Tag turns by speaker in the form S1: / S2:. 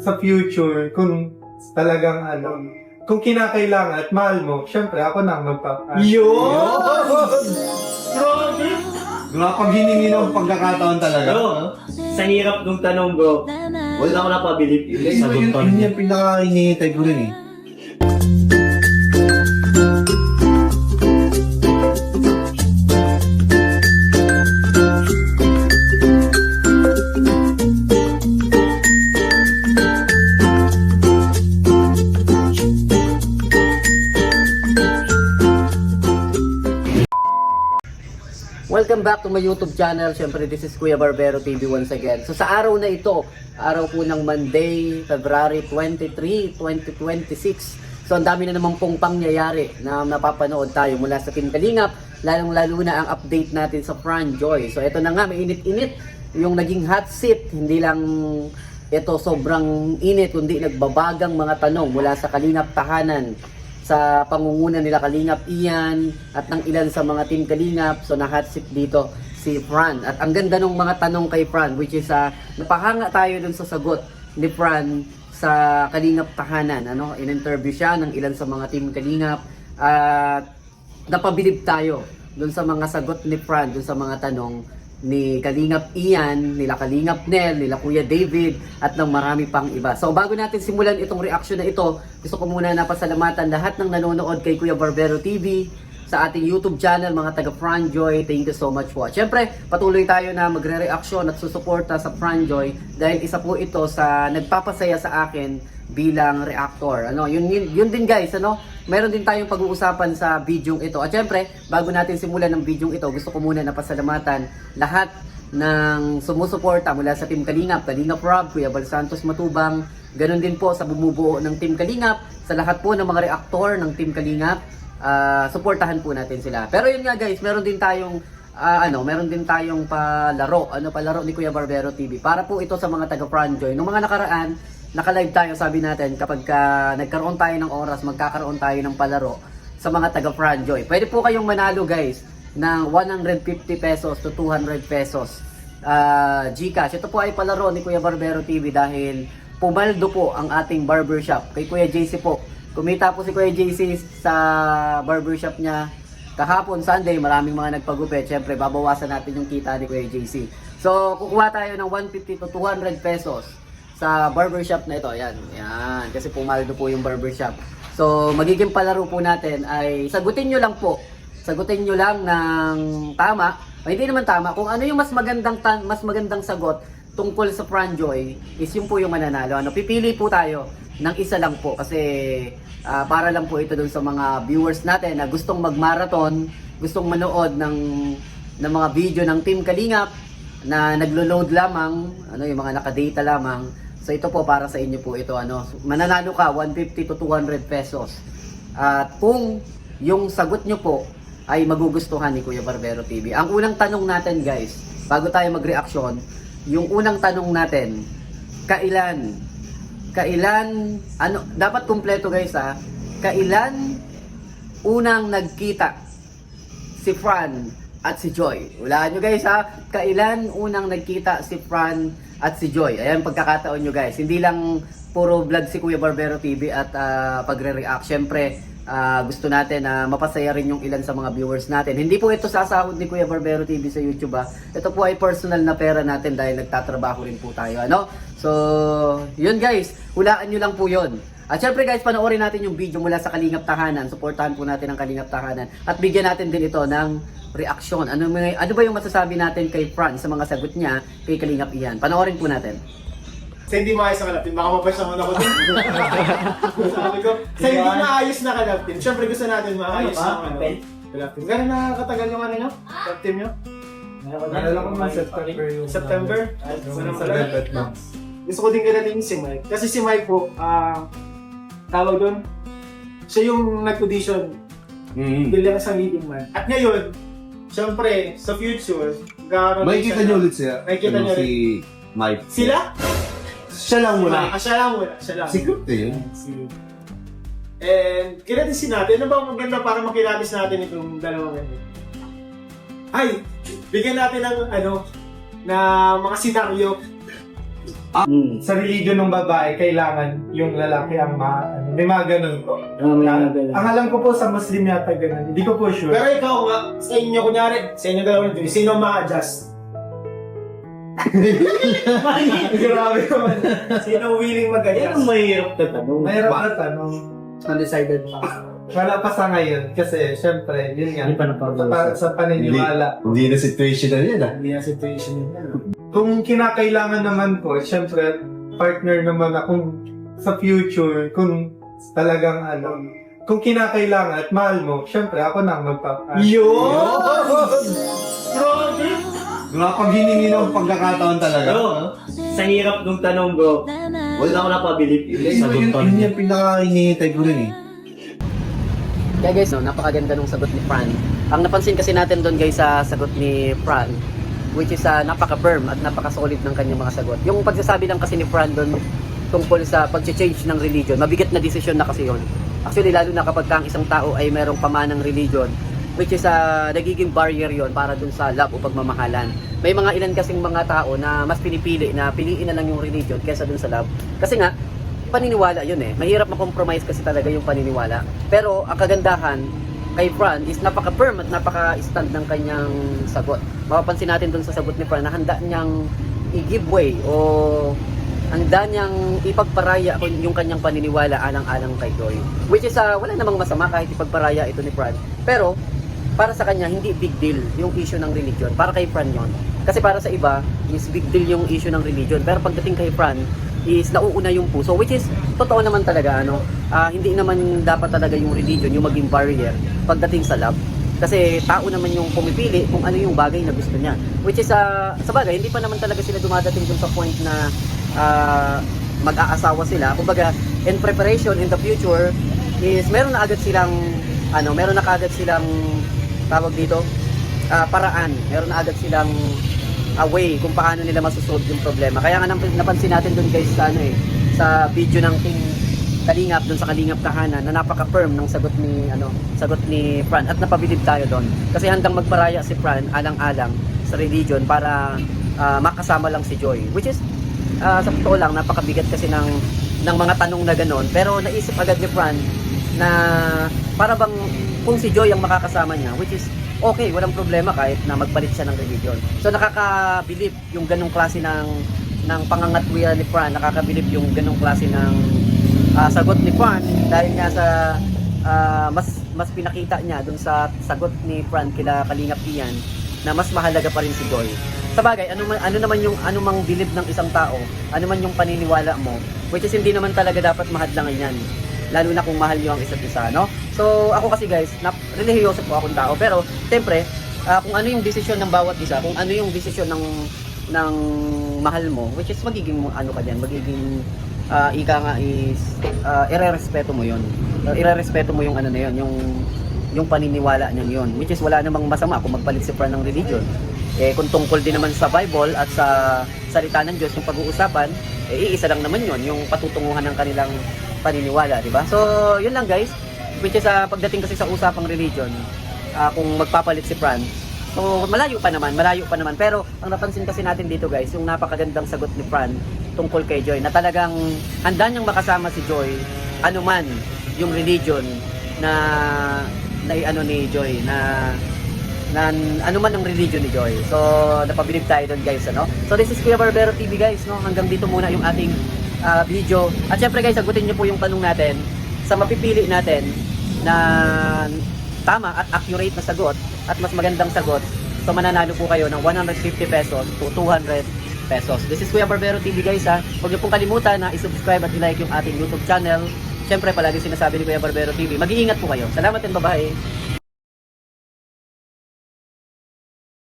S1: sa future, kung talagang kung kinakailangan at mahal mo, syempre ako na
S2: Yun! Grabe!
S3: Pag hiningi ng pagkakataon talaga.
S2: Sa hirap ng tanong, bro. Wala ako napabilib. Sagot pa
S3: Yun
S2: rin.
S3: yung pinaka-hinihintay ko rin eh.
S4: Welcome back to my YouTube channel. Siyempre, this is Kuya Barbero TV once again. So sa araw na ito, araw po ng Monday, February 23, 2026. So ang dami na naman pong pangyayari na napapanood tayo mula sa Team Kalingap, lalong-lalo na ang update natin sa Fran Joy. So ito na nga, may init-init yung naging hot seat. Hindi lang ito sobrang init, kundi nagbabagang mga tanong mula sa Kalingap tahanan, sa pangunguna nila Kalingap Ian at ng ilan sa mga Team Kalingap. So na-hot seat dito si Fran. At ang ganda ng mga tanong kay Fran, which is napahanga tayo dun sa sagot ni Fran sa Kalingap tahanan. In-interview siya ng ilan sa mga Team Kalingap at napabilib tayo dun sa mga sagot ni Fran dun sa mga tanong ni Kalingap Ian, nila Kalingap Nel, nila Kuya David, at ng marami pang iba. So bago natin simulan itong reaction na ito, gusto ko muna na pasalamatan lahat ng nanonood kay Kuya Barbero TV sa ating YouTube channel, mga taga Fran Joy. Thank you so much po. Siyempre, patuloy tayo na magre-reaction at susuporta sa Fran Joy dahil isa po ito sa nagpapasaya sa akin bilang reactor. Yun din guys, meron din tayong pag-uusapan sa video ito. At syempre, bago natin simulan ng video ito, gusto ko muna na pasalamatan lahat ng sumusuporta mula sa Team Kalingap, Kalingap Rob, Kuya Bal Santos Matubang, ganun din po sa bumubuo ng Team Kalingap, sa lahat po ng mga reactor ng Team Kalingap, suportahan po natin sila. Pero yun nga guys, meron din tayong palaro, palaro ni Kuya Barbero TV. Para po ito sa mga taga Fran Joy. Nung mga nakaraan, naka-live tayo, sabi natin, kapag nagkaroon tayo ng oras, magkakaroon tayo ng palaro sa mga taga Fran Joy. Pwede po kayong manalo guys ng 150 pesos to 200 pesos GCash. Ito po ay palaro ni Kuya Barbero TV dahil pumaldo po ang ating barbershop kay Kuya JC po. Kumita po si Kuya JC sa barbershop niya kahapon, Sunday. Maraming mga nagpagupit. Siyempre, babawasan natin yung kita ni Kuya JC. So, kukuha tayo ng 150 to 200 pesos sa barbershop na ito. Yan. Kasi pumaldo po yung barbershop. So, magiging palaro po natin ay sagutin nyo lang po. Sagutin nyo lang ng tama. O hindi naman tama. Kung ano yung mas magandang sagot tungkol sa Fran Joy, is yung po yung mananalo. Pipili po tayo ng isa lang po. Kasi para lang po ito dun sa mga viewers natin na gustong mag-marathon, gustong manood ng mga video ng Team Kalingap na naglo-load lamang, yung mga nakadata lamang. So ito po para sa inyo po ito, mananalo ka 150 to 200 pesos. At kung yung sagot nyo po ay magugustuhan ni Kuya Barbero TV. Ang unang tanong natin guys, bago tayo mag-reaction, yung unang tanong natin, kailan, dapat kumpleto guys kailan unang nagkita si Fran at si Joy? Hulaan nyo guys kailan unang nagkita si Fran at si Joy? Ayan pagkakataon nyo guys. Hindi lang puro vlog si Kuya Barbero TV at pagre-react. Syempre, gusto natin na mapasaya rin yung ilan sa mga viewers natin. Hindi po ito sasahod ni Kuya Barbero TV sa YouTube Ito po ay personal na pera natin dahil nagtatrabaho rin po tayo. So, yun guys. Hulaan nyo lang po yun. At syempre guys, panoorin natin yung video mula sa Kalingap Tahanan. Suportahan po natin ang Kalingap Tahanan. At bigyan natin din ito ng reaksyon. Ano ba yung masasabi natin kay Fran sa mga sagot niya kay Kalingap Ian? Panoorin po natin.
S5: Sa hindi maayos na kalaptin, baka mabasa mo na ko din. Sabi ko, sa hindi maayos na kalaptin, syempre gusto natin maayos na kalaptin. Gano'n nakakatagal yung kalaptin nyo?
S1: Nalala ko mga September yung
S5: September?
S1: sa Velvet Max.
S5: Gusto ko din kailanin si Mike. Kasi si Mike po, tawag doon, siya yung nag-audition bilang sa leading man. At ngayon, syempre, sa future,
S3: Makikita nyo ulit siya.
S5: Makikita nyo
S3: si Mike.
S5: Sila?
S3: Siya lang muna.
S5: Siya lang muna. Siya lang.
S3: Secret yun.
S5: And kilatisin natin. Ano ba maganda para makilatis natin itong dalawang ganito? Ay! Bigyan natin ng na mga senaryo
S1: Sa religion ng babae, kailangan yung lalaki ang may mga ganun po. Ang alam ko po sa Muslim yata ganun. Hindi ko po sure.
S5: Pero ikaw nga, sa inyo, kunyari, sa inyo dalawa nito, sino ma-adjust?
S1: Grabe naman.
S5: Sino willing
S2: Yan
S5: mag-adjust?
S2: ang mahirap na tanong.
S1: Mahirap na tanong.
S4: Undecided pa.
S1: Wala pa sa ngayon. Kasi, syempre, yun nga.
S2: Hindi pa napag-usapan.
S1: Sa paniniwala.
S3: Hindi na situational yan ah.
S5: Hindi na situation yun.
S1: Kung kinakailangan naman po, syempre, partner naman akong sa future, kung talagang kung kinakailangan at mahal mo, syempre, ako na ang
S3: Wala pag hiningi ng pagkakataon talaga.
S2: Pero, sa hirap ng tanong bro, wala ako napabilib. Sagot pa
S3: Yun
S2: rin.
S3: yung pinaka-hinihintay ko rin eh.
S4: Kaya guys, no, napakaganda nung sagot ni Fran. Ang napansin kasi natin doon guys sa sagot ni Fran, which is napaka-firm at napaka-solid ng kanyang mga sagot. Yung pagsasabi lang kasi ni Fran doon tungkol sa pag-change ng religion, mabigat na desisyon na kasi yun. Actually, lalo na kapag ang isang tao ay merong pamanang religion, which is nagiging barrier yon para dun sa love o pagmamahalan. May mga ilan kasing mga tao na mas pinipili na piliin na lang yung religion kaysa dun sa love. Kasi nga, paniniwala yun eh. Mahirap makompromise kasi talaga yung paniniwala. Pero ang kagandahan kay Fran is napaka-firm at napaka-stand ng kanyang sagot. Mapapansin natin dun sa sagot ni Fran na handa niyang i-give way o handa niyang ipagparaya yung kanyang paniniwala alang-alang kay Joy. Which is wala namang masama kahit ipagparaya ito ni Fran. Pero para sa kanya, hindi big deal yung issue ng religion. Para kay Fran yon. Kasi para sa iba, is big deal yung issue ng religion. Pero pagdating kay Fran, is nauuna yung puso. Which is, totoo naman talaga, hindi naman dapat talaga yung religion, yung maging barrier pagdating sa love. Kasi tao naman yung pumipili kung ano yung bagay na gusto niya. Which is, sa bagay, hindi pa naman talaga sila dumadating dun sa point na mag-aasawa sila. Kumbaga, in preparation, in the future, is meron na agad silang tawag dito, paraan. Meron na agad silang way kung paano nila masusolve yung problema. Kaya nga napansin natin doon guys sa sa video ng King Kalingap doon sa Kalingap Kahanan na napaka-firm ng sagot ni Fran at napabilib tayo doon. Kasi handang magparaya si Fran alang-alang sa religion para makasama lang si Joy. Which is sa totoo lang napakabigat kasi ng mga tanong na ganoon. Pero naisip agad ni Fran na para bang kung si Joy ang makakasama niya, which is okay, walang problema kahit na magpalit siya ng religion. So nakakabilib yung ganong klase ng pangangatwiran ni Fran, nakakabilib yung ganong klase ng sagot ni Fran dahil nga sa mas pinakita niya dun sa sagot ni Fran kila Kalingap Ian na mas mahalaga pa rin si Joy. Sa bagay, ano mang bilib ng isang tao, ano man yung paniniwala mo, which is hindi naman talaga dapat mahadlangan yan. Lalo na kung mahal nyo ang isa't isa, no? So, ako kasi guys, relihiyoso po akong tao. Pero, siyempre, kung ano yung desisyon ng bawat isa, kung ano yung desisyon ng mahal mo, which is magiging magiging ika nga is, irerespeto mo yun. Irerespeto mo yung na yun, yung paniniwala niyan yun. Which is, wala namang masama kung magpalit si Fran ng religion. Kung tungkol din naman sa Bible at sa salita ng Diyos, yung pag-uusapan, iisa lang naman yun, yung patutunguhan ng kanilang paniniwala, di ba? So, yun lang guys. Which is, pagdating kasi sa usapang religion, kung magpapalit si Fran, so malayo pa naman. Pero, ang napansin kasi natin dito guys, yung napakagandang sagot ni Fran tungkol kay Joy, na talagang handa niyang makasama si Joy, anuman yung religion na ni Joy, na anuman ang religion ni Joy. So, napabilib tayo doon guys, ano? So, this is Kuya Barbero TV guys, no? Hanggang dito muna yung ating video. At syempre guys, sagutin niyo po yung tanong natin sa mapipili natin na tama at accurate na sagot at mas magandang sagot. So mananalo po kayo ng 150 pesos to 200 pesos. This is Kuya Barbero TV guys ha. Huwag niyo pong kalimutan na i-subscribe at i-like yung ating YouTube channel. Syempre palagi sinasabi ni Kuya Barbero TV. Mag-iingat po kayo. Salamat and bye-bye.